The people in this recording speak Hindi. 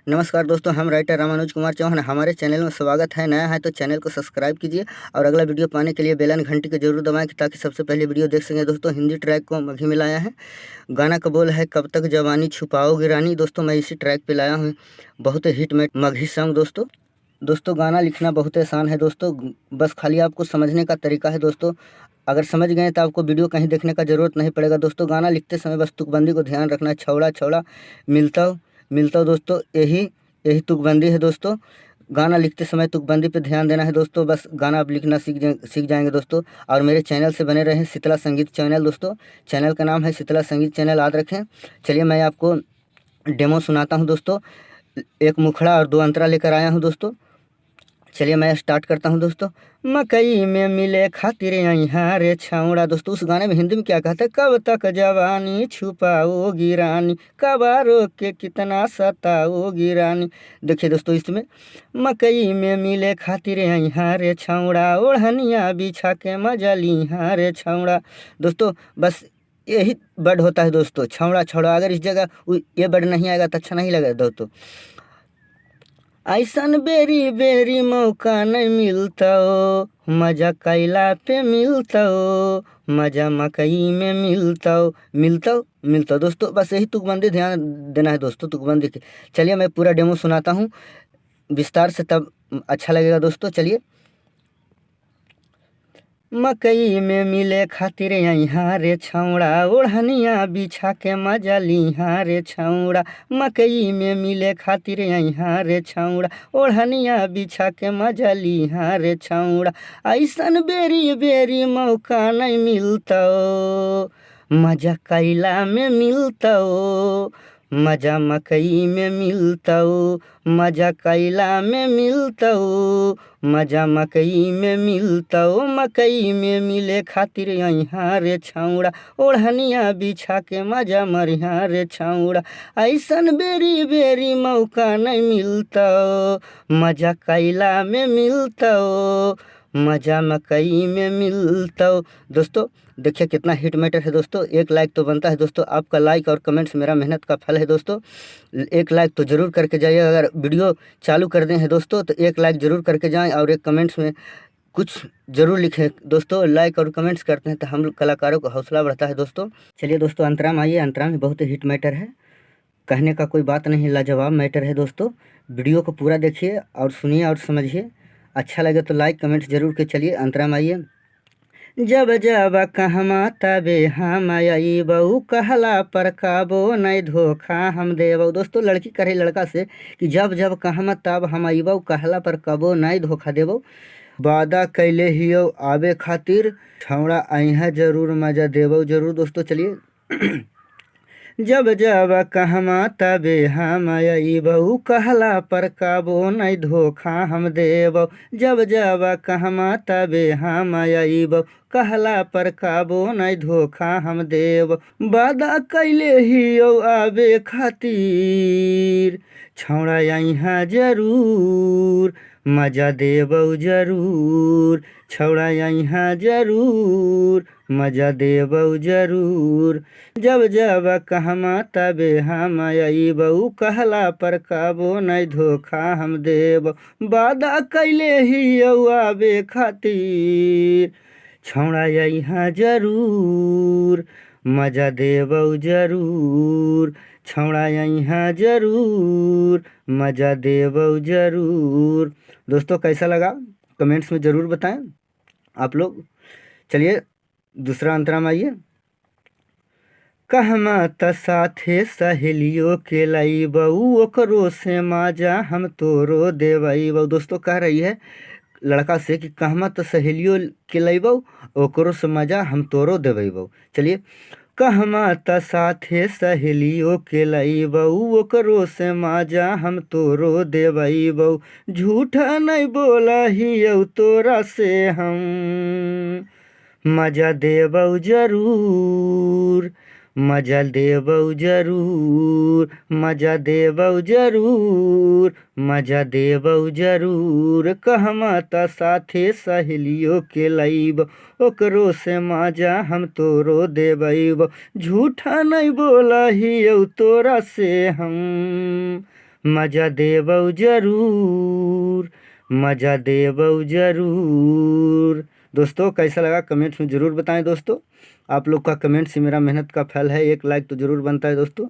नमस्कार दोस्तों, हम राइटर रामानुज कुमार चौहान। हमारे चैनल में स्वागत है। नया है तो चैनल को सब्सक्राइब कीजिए और अगला वीडियो पाने के लिए बेल आइकन घंटी को जरूर दबाएं ताकि सबसे पहले वीडियो देख सकें। दोस्तों, हिंदी ट्रैक को मघी में लाया है। गाना का बोल है कब तक जवानी छुपाओगे रानी। दोस्तों, मैं इसी ट्रैक पे लाया हूँ बहुत हिट में मघी सॉन्ग। दोस्तों गाना लिखना बहुत आसान है दोस्तों, बस खाली आपको समझने का तरीका है दोस्तों। अगर समझ गए तो आपको वीडियो कहीं देखने का ज़रूरत नहीं पड़ेगा दोस्तों। गाना लिखते समय बस तुकबंदी को ध्यान रखना है। छौड़ा छौड़ा मिलता हो दोस्तों, यही तुकबंदी है दोस्तों। गाना लिखते समय तुकबंदी पे ध्यान देना है दोस्तों। बस गाना आप लिखना सीख जाएंगे दोस्तों। और मेरे चैनल से बने रहें, शीतला संगीत चैनल दोस्तों। चैनल का नाम है शीतला संगीत चैनल, याद रखें। चलिए मैं आपको डेमो सुनाता हूँ दोस्तों। एक मुखड़ा और दो अंतरा लेकर आया हूँ दोस्तों। चलिए मैं स्टार्ट करता हूँ दोस्तों। मकई में मिले खातिर यहाँ रे छाउड़ा। दोस्तों उस गाने में हिंदी में क्या कहता है, कब तक जवानी छुपाओगी रानी, कबारों के कितना सताओगी रानी। देखिए दोस्तों, इसमें मकई में मिले खातिर यहाँ रे छाउड़ा, ओढ़निया बिछा के मजा ली यहाँ रे छाउड़ा। दोस्तों बस यही वर्ड होता है दोस्तों, छौड़ा छौड़ा। अगर इस जगह ये वर्ड नहीं आएगा तो अच्छा नहीं लगेगा दोस्तों। ऐसन बेरी बेरी मौका नहीं मिलता हो, मजा कैला पे मिलता हो, मजा मकई में मिलता हो दोस्तों। बस यही तुकबंदी ध्यान देना है दोस्तों, तुकबंदी के। चलिए मैं पूरा डेमो सुनाता हूँ विस्तार से, तब अच्छा लगेगा दोस्तों। चलिए। मकई में मिले खातिर यहाँ रे छौड़ा, ओढ़निया बिछा के मजा लिहा रे छौड़ा। मकई में मिले खातिर यहाँ रे छौड़ा, ओढ़निया बिछा के मजा लिहा रे छौड़ा। ऐसन बेरी बेरी मौका नहीं मिलता हो, मजा कैला में मिलता हो, मजा मकई में मिलता हो, मजा कैला में मिलता हो, मजा मकई में मिलता हो। मकई में मिले खातिर यहाँ रे छौड़ा, ओढ़निया बिछा के मजा मरिहा रे छौड़ा। ऐसन बेरी बेरी मौका नहीं मिलता हो, मजा कैला में मिलता हो, मजा मकई में मिलता हो। दोस्तों देखिए कितना हिट मैटर है दोस्तों। एक लाइक तो बनता है दोस्तों, आपका लाइक और कमेंट्स मेरा मेहनत का फल है दोस्तों। एक लाइक तो ज़रूर करके जाइए। अगर वीडियो चालू कर दें हैं दोस्तों तो एक लाइक ज़रूर करके जाएं और एक कमेंट्स में कुछ ज़रूर लिखें दोस्तों। लाइक और कमेंट्स करते हैं तो हम कलाकारों का हौसला बढ़ता है दोस्तों। चलिए दोस्तों, अंतरा में आइए। अंतरा में बहुत हिट मैटर है, कहने का कोई बात नहीं, लाजवाब मैटर है दोस्तों। वीडियो को पूरा देखिए और सुनिए और समझिए। अच्छा लगे तो लाइक कमेंट्स जरूर के। चलिए अंतरा में आइए। जब जब कहमा तबे हम अबऊ, कहला पर काबो नहीं धोखा हम देबऊ। दोस्तों लड़की करे लड़का से कि जब जब कहमा तब हम अबऊ, कहला पर कबो नहीं धोखा देबऊ। वादा कैले हियो आवे खातिर, छौड़ा अइहा जरूर मजा देबऊ जरूर। दोस्तों चलिए। जब जब कहमा तबे हम अबऊ, कहला पर काबो नहीं धोखा हम देबऊ। जब जब कहमा तबे हम अबऊ, कहला पर काबो नहीं धोखा हम देब। वादा कैले हियो आवे खातिर, छौड़ा यहाँ जरूर मजा देबऊ जरूर, छौड़ा यहाँ जरूर मजा देबऊ जरूर। जब जब कहमा तबे हम अबऊ, कहला पर काबो नहीं धोखा हम देब। वादा कैले हियो आवे खातिर, छौड़ा यहाँ जरूर मजा देबऊ जरूर, छौड़ा यहाँ जरूर मजा देबऊ जरूर। दोस्तों कैसा लगा कमेंट्स में ज़रूर बताएं आप लोग। चलिए दूसरा अंतरा में आइए। कहमा त साथे सहेलियों के लईबऊ, ओकरो से माजा हम तोरो देवईबऊ। दोस्तों कह रही है लड़का से कि कहमा तो सहेलियों के लईबऊ, ओकरो से मजा हम तोरो देवईबऊ। चलिए। कहमा त साथे सहेलियों के लईबऊ, ओकरो से माजा हम तोरो देवईबऊ। झूठा नहीं बोला हियऊ तोरा से हम, मजा देबऊ जरूर, मजा देबऊ जरूर, मजा देबऊ जरूर, मजा देबऊ जरूर। कहमा त साथे सहेलियों के लईब, ओकरो से माजा हम तोरो देबईब। झूठा नहीं बोला हियऊ तोरा से हम, मजा देबऊ जरूर, मजा देबऊ जरूर। दोस्तों कैसा लगा कमेंट्स में ज़रूर बताएं दोस्तों। आप लोग का कमेंट्स ही मेरा मेहनत का फल है, एक लाइक तो ज़रूर बनता है दोस्तों।